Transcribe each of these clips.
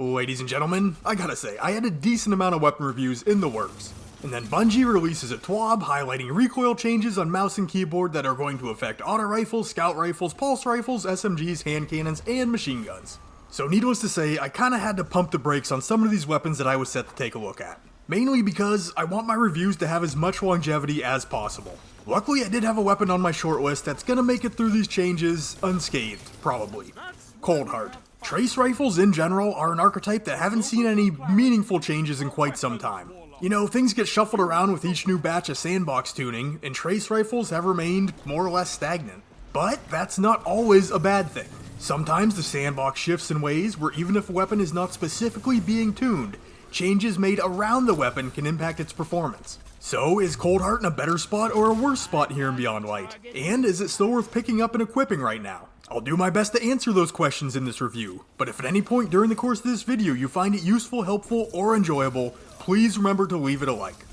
Ladies and gentlemen, I gotta say, I had a decent amount of weapon reviews in the works. And then Bungie releases a TWAB highlighting recoil changes on mouse and keyboard that are going to affect auto rifles, scout rifles, pulse rifles, SMGs, hand cannons, and machine guns. So needless to say, I kinda had to pump the brakes on some of these weapons that I was set to take a look at. Mainly because I want my reviews to have as much longevity as possible. Luckily, I did have a weapon on my shortlist that's gonna make it through these changes unscathed, probably. Coldheart. Trace rifles in general are an archetype that haven't seen any meaningful changes in quite some time. You know, things get shuffled around with each new batch of sandbox tuning, and trace rifles have remained more or less stagnant. But that's not always a bad thing. Sometimes the sandbox shifts in ways where even if a weapon is not specifically being tuned, changes made around the weapon can impact its performance. So, is Coldheart in a better spot or a worse spot here in Beyond Light? And is it still worth picking up and equipping right now? I'll do my best to answer those questions in this review, but if at any point during the course of this video you find it useful, helpful, or enjoyable, please remember to leave it a like.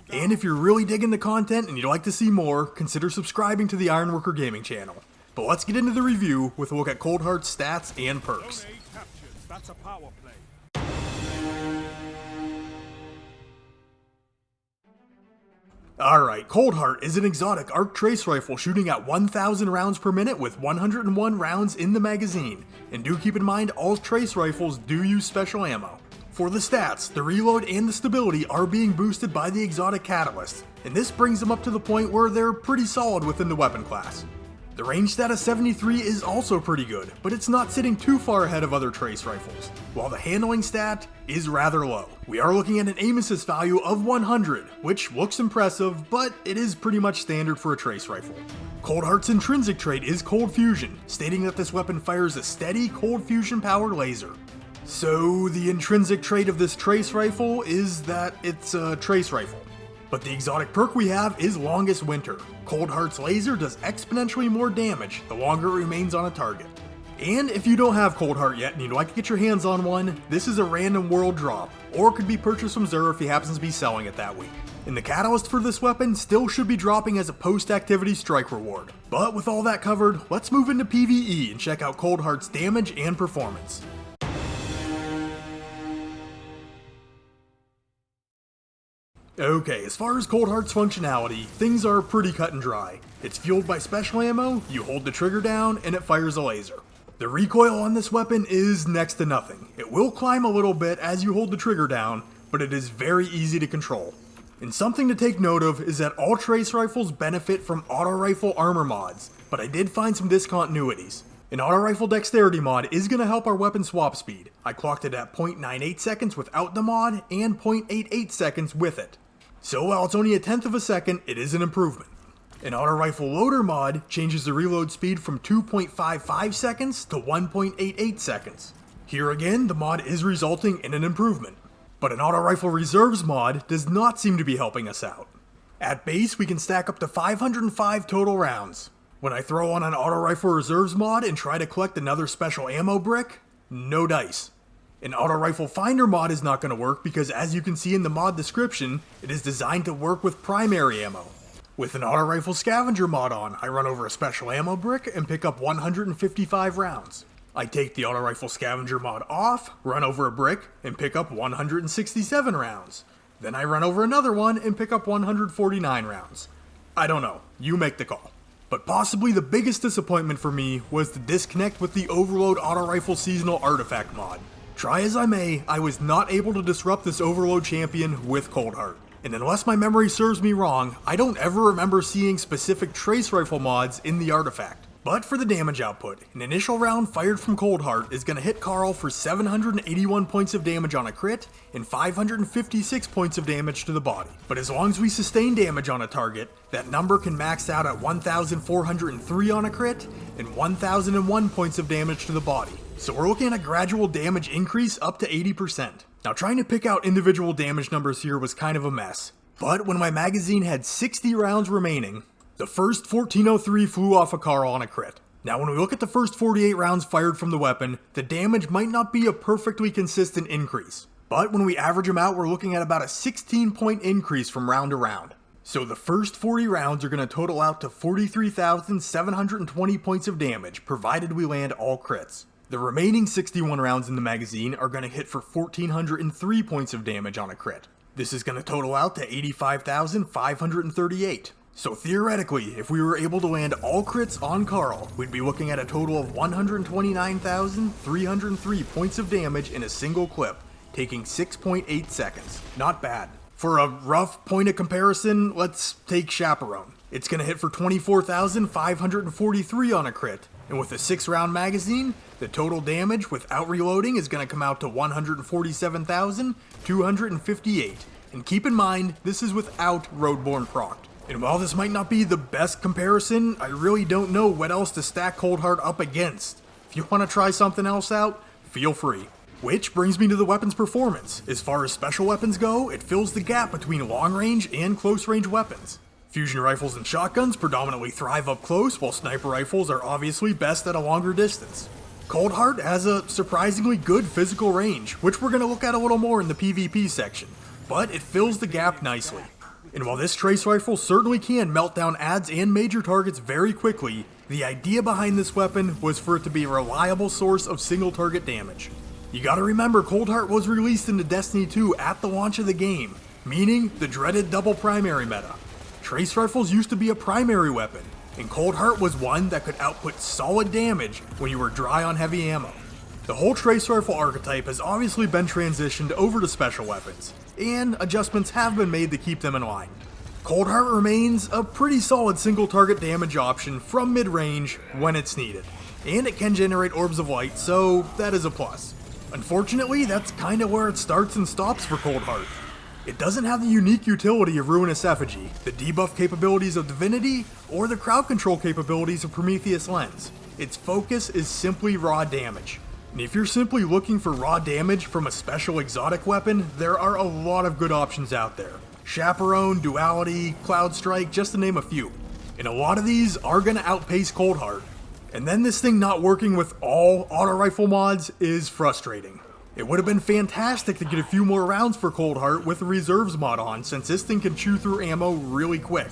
And if you're really digging the content and you'd like to see more, consider subscribing to the Ironworker Gaming channel. But let's get into the review with a look at Coldheart's stats and perks. Alright, Coldheart is an exotic arc trace rifle shooting at 1000 rounds per minute with 101 rounds in the magazine. And do keep in mind, all trace rifles do use special ammo. For the stats, the reload and the stability are being boosted by the exotic catalyst, and this brings them up to the point where they're pretty solid within the weapon class. The range stat of 73 is also pretty good, but it's not sitting too far ahead of other trace rifles, while the handling stat is rather low. We are looking at an aim assist value of 100, which looks impressive, but it is pretty much standard for a trace rifle. Coldheart's intrinsic trait is Cold Fusion, stating that this weapon fires a steady Cold Fusion powered laser. So the intrinsic trait of this trace rifle is that it's a trace rifle. But the exotic perk we have is Longest Winter. Coldheart's laser does exponentially more damage the longer it remains on a target. And if you don't have Coldheart yet and you'd like to get your hands on one, this is a random world drop, or could be purchased from Xur if he happens to be selling it that week. And the catalyst for this weapon still should be dropping as a post-activity strike reward. But with all that covered, let's move into PvE and check out Coldheart's damage and performance. Okay, as far as Coldheart's functionality, things are pretty cut and dry. It's fueled by special ammo, you hold the trigger down, and it fires a laser. The recoil on this weapon is next to nothing. It will climb a little bit as you hold the trigger down, but it is very easy to control. And something to take note of is that all trace rifles benefit from auto rifle armor mods, but I did find some discontinuities. An auto rifle dexterity mod is going to help our weapon swap speed. I clocked it at 0.98 seconds without the mod, and 0.88 seconds with it. So while it's only a tenth of a second, it is an improvement. An auto rifle loader mod changes the reload speed from 2.55 seconds to 1.88 seconds. Here again, the mod is resulting in an improvement. But an auto rifle reserves mod does not seem to be helping us out. At base, we can stack up to 505 total rounds. When I throw on an auto rifle reserves mod and try to collect another special ammo brick, no dice. An auto rifle finder mod is not going to work because, as you can see in the mod description, it is designed to work with primary ammo. With an auto rifle scavenger mod on, I run over a special ammo brick and pick up 155 rounds. I take the auto rifle scavenger mod off, run over a brick, and pick up 167 rounds. Then I run over another one and pick up 149 rounds. I don't know, you make the call. But possibly the biggest disappointment for me was the disconnect with the Overload auto rifle seasonal artifact mod. Try as I may, I was not able to disrupt this Overload champion with Coldheart. And unless my memory serves me wrong, I don't ever remember seeing specific trace rifle mods in the artifact. But for the damage output, an initial round fired from Coldheart is going to hit Carl for 781 points of damage on a crit and 556 points of damage to the body. But as long as we sustain damage on a target, that number can max out at 1403 on a crit and 1001 points of damage to the body. So we're looking at a gradual damage increase up to 80%. Now trying to pick out individual damage numbers here was kind of a mess. But when my magazine had 60 rounds remaining, the first 1403 flew off a Carl on a crit. Now when we look at the first 48 rounds fired from the weapon, the damage might not be a perfectly consistent increase. But when we average them out, we're looking at about a 16-point increase from round to round. So the first 40 rounds are going to total out to 43,720 points of damage, provided we land all crits. The remaining 61 rounds in the magazine are going to hit for 1,403 points of damage on a crit. This is going to total out to 85,538. So theoretically, if we were able to land all crits on Carl, we'd be looking at a total of 129,303 points of damage in a single clip, taking 6.8 seconds. Not bad. For a rough point of comparison, let's take Chaperone. It's going to hit for 24,543 on a crit, and with a 6-round magazine, the total damage without reloading is going to come out to 147,258. And keep in mind, this is without Roadborne procced. And while this might not be the best comparison, I really don't know what else to stack Coldheart up against. If you want to try something else out, feel free. Which brings me to the weapon's performance. As far as special weapons go, it fills the gap between long range and close range weapons. Fusion rifles and shotguns predominantly thrive up close, while sniper rifles are obviously best at a longer distance. Coldheart has a surprisingly good physical range, which we're going to look at a little more in the PvP section, but it fills the gap nicely. And while this trace rifle certainly can melt down adds and major targets very quickly, the idea behind this weapon was for it to be a reliable source of single target damage. You gotta remember, Coldheart was released into Destiny 2 at the launch of the game, meaning the dreaded double primary meta. Trace rifles used to be a primary weapon, and Coldheart was one that could output solid damage when you were dry on heavy ammo. The whole trace rifle archetype has obviously been transitioned over to special weapons, and adjustments have been made to keep them in line. Coldheart remains a pretty solid single target damage option from mid-range when it's needed, and it can generate orbs of light, so that is a plus. Unfortunately, that's kinda where it starts and stops for Coldheart. It doesn't have the unique utility of Ruinous Effigy, the debuff capabilities of Divinity, or the crowd control capabilities of Prometheus Lens. Its focus is simply raw damage. And if you're simply looking for raw damage from a special exotic weapon, there are a lot of good options out there. Chaperone, Duality, Cloud Strike, just to name a few. And a lot of these are going to outpace Coldheart. And then this thing not working with all auto rifle mods is frustrating. It would have been fantastic to get a few more rounds for Coldheart with the reserves mod on, since this thing can chew through ammo really quick.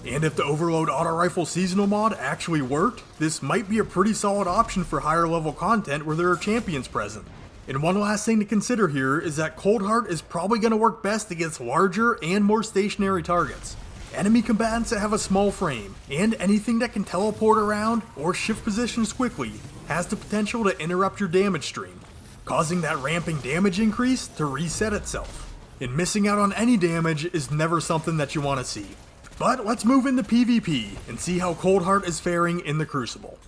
And if the Overload Auto Rifle Seasonal mod actually worked, this might be a pretty solid option for higher level content where there are champions present. And one last thing to consider here is that Coldheart is probably going to work best against larger and more stationary targets. Enemy combatants that have a small frame, and anything that can teleport around or shift positions quickly, has the potential to interrupt your damage stream, causing that ramping damage increase to reset itself. And missing out on any damage is never something that you want to see. But let's move into PvP and see how Coldheart is faring in the Crucible.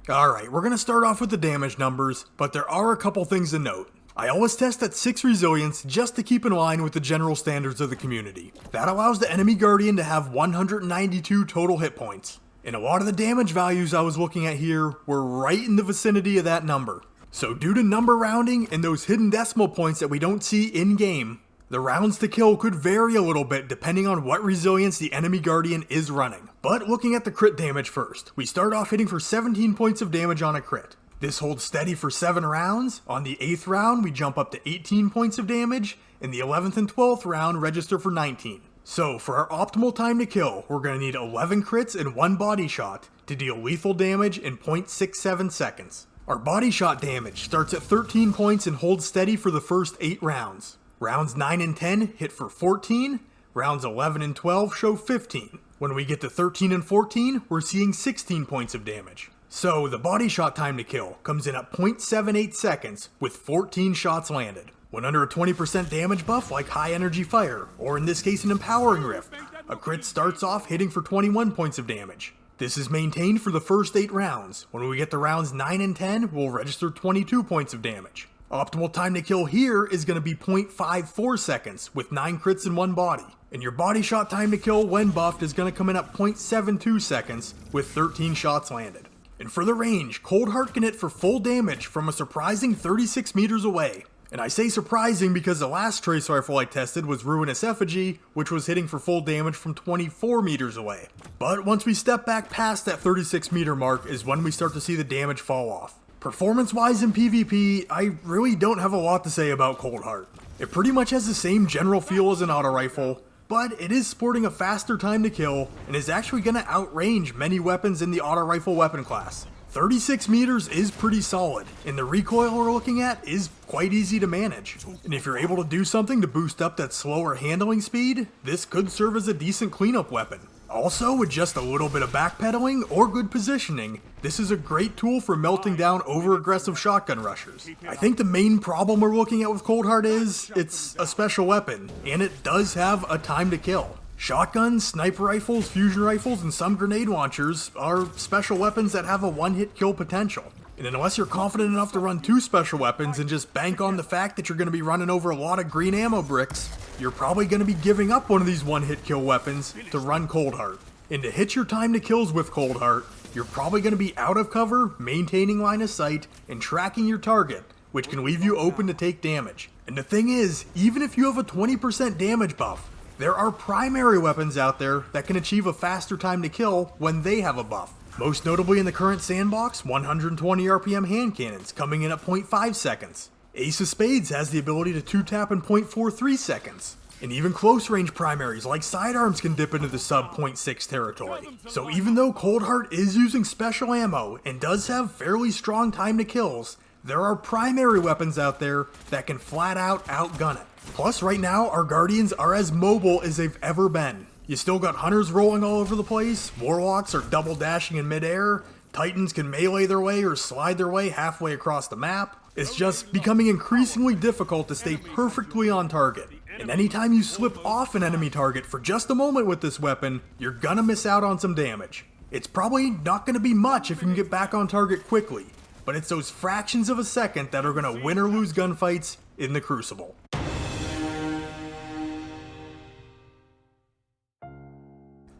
Alright, we're going to start off with the damage numbers, but there are a couple things to note. I always test at 6 resilience just to keep in line with the general standards of the community. That allows the enemy guardian to have 192 total hit points. And a lot of the damage values I was looking at here were right in the vicinity of that number. So due to number rounding and those hidden decimal points that we don't see in-game, the rounds to kill could vary a little bit depending on what resilience the enemy guardian is running. But looking at the crit damage first, we start off hitting for 17 points of damage on a crit. This holds steady for 7 rounds. On the 8th round, we jump up to 18 points of damage, and the 11th and 12th round register for 19. So for our optimal time to kill, we're going to need 11 crits and 1 body shot to deal lethal damage in 0.67 seconds. Our body shot damage starts at 13 points and holds steady for the first 8 rounds. Rounds 9 and 10 hit for 14, rounds 11 and 12 show 15. When we get to 13 and 14, we're seeing 16 points of damage. So the body shot time to kill comes in at 0.78 seconds with 14 shots landed. When under a 20% damage buff like High Energy Fire, or in this case an Empowering Rift, a crit starts off hitting for 21 points of damage. This is maintained for the first 8 rounds. When we get to rounds 9 and 10, we'll register 22 points of damage. Optimal time to kill here is going to be 0.54 seconds with 9 crits in 1 body. And your body shot time to kill when buffed is going to come in at 0.72 seconds with 13 shots landed. And for the range, Coldheart can hit for full damage from a surprising 36 meters away. And I say surprising because the last trace rifle I tested was Ruinous Effigy, which was hitting for full damage from 24 meters away. But once we step back past that 36 meter mark is when we start to see the damage fall off. Performance-wise in PvP, I really don't have a lot to say about Coldheart. It pretty much has the same general feel as an auto rifle, but it is sporting a faster time to kill and is actually going to outrange many weapons in the auto rifle weapon class. 36 meters is pretty solid, and the recoil we're looking at is quite easy to manage. And if you're able to do something to boost up that slower handling speed, this could serve as a decent cleanup weapon. Also, with just a little bit of backpedaling or good positioning, this is a great tool for melting down over-aggressive shotgun rushers. I think the main problem we're looking at with Coldheart is, it's a special weapon, and it does have a time to kill. Shotguns, sniper rifles, fusion rifles, and some grenade launchers are special weapons that have a one-hit kill potential. And unless you're confident enough to run 2 special weapons and just bank on the fact that you're going to be running over a lot of green ammo bricks, you're probably going to be giving up one of these one-hit kill weapons to run Coldheart. And to hit your time to kills with Coldheart, you're probably going to be out of cover, maintaining line of sight, and tracking your target, which can leave you open to take damage. And the thing is, even if you have a 20% damage buff, there are primary weapons out there that can achieve a faster time to kill when they have a buff. Most notably in the current sandbox, 120 RPM hand cannons coming in at 0.5 seconds. Ace of Spades has the ability to 2-tap in 0.43 seconds. And even close range primaries like sidearms can dip into the sub 0.6 territory. So even though Coldheart is using special ammo and does have fairly strong time to kills, there are primary weapons out there that can flat out outgun it. Plus, right now, our Guardians are as mobile as they've ever been. You still got Hunters rolling all over the place, Warlocks are double dashing in midair, Titans can melee their way or slide their way halfway across the map. It's just becoming increasingly difficult to stay perfectly on target. And anytime you slip off an enemy target for just a moment with this weapon, you're gonna miss out on some damage. It's probably not gonna be much if you can get back on target quickly, but it's those fractions of a second that are gonna win or lose gunfights in the Crucible.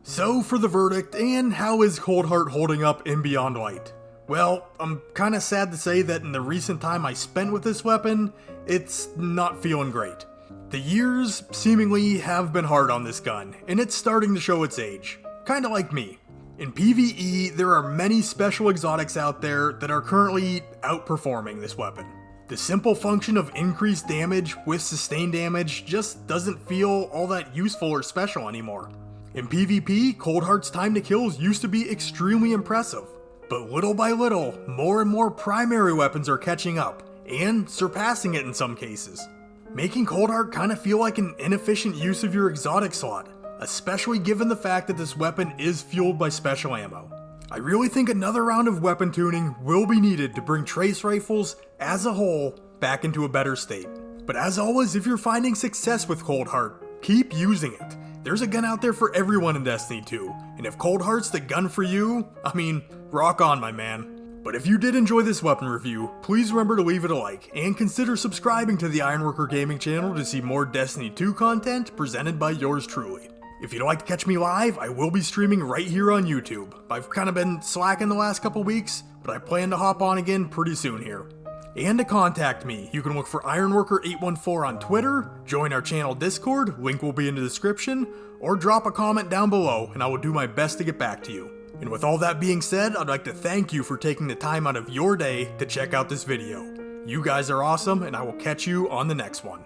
So for the verdict, and how is Coldheart holding up in Beyond Light? Well, I'm kinda sad to say that in the recent time I spent with this weapon, it's not feeling great. The years seemingly have been hard on this gun, and it's starting to show its age. Kinda like me. In PvE, there are many special exotics out there that are currently outperforming this weapon. The simple function of increased damage with sustained damage just doesn't feel all that useful or special anymore. In PvP, Coldheart's time to kills used to be extremely impressive, but little by little, more and more primary weapons are catching up, and surpassing it in some cases, making Coldheart kinda feel like an inefficient use of your exotic slot, especially given the fact that this weapon is fueled by special ammo. I really think another round of weapon tuning will be needed to bring trace rifles, as a whole, back into a better state. But as always, if you're finding success with Coldheart, keep using it. There's a gun out there for everyone in Destiny 2, and if Coldheart's the gun for you, I mean, rock on, my man. But if you did enjoy this weapon review, please remember to leave it a like, and consider subscribing to the Ironworker Gaming channel to see more Destiny 2 content presented by yours truly. If you'd like to catch me live, I will be streaming right here on YouTube. I've kind of been slacking the last couple weeks, but I plan to hop on again pretty soon here. And to contact me, you can look for Ironworker814 on Twitter, join our channel Discord, link will be in the description, or drop a comment down below and I will do my best to get back to you. And with all that being said, I'd like to thank you for taking the time out of your day to check out this video. You guys are awesome, and I will catch you on the next one.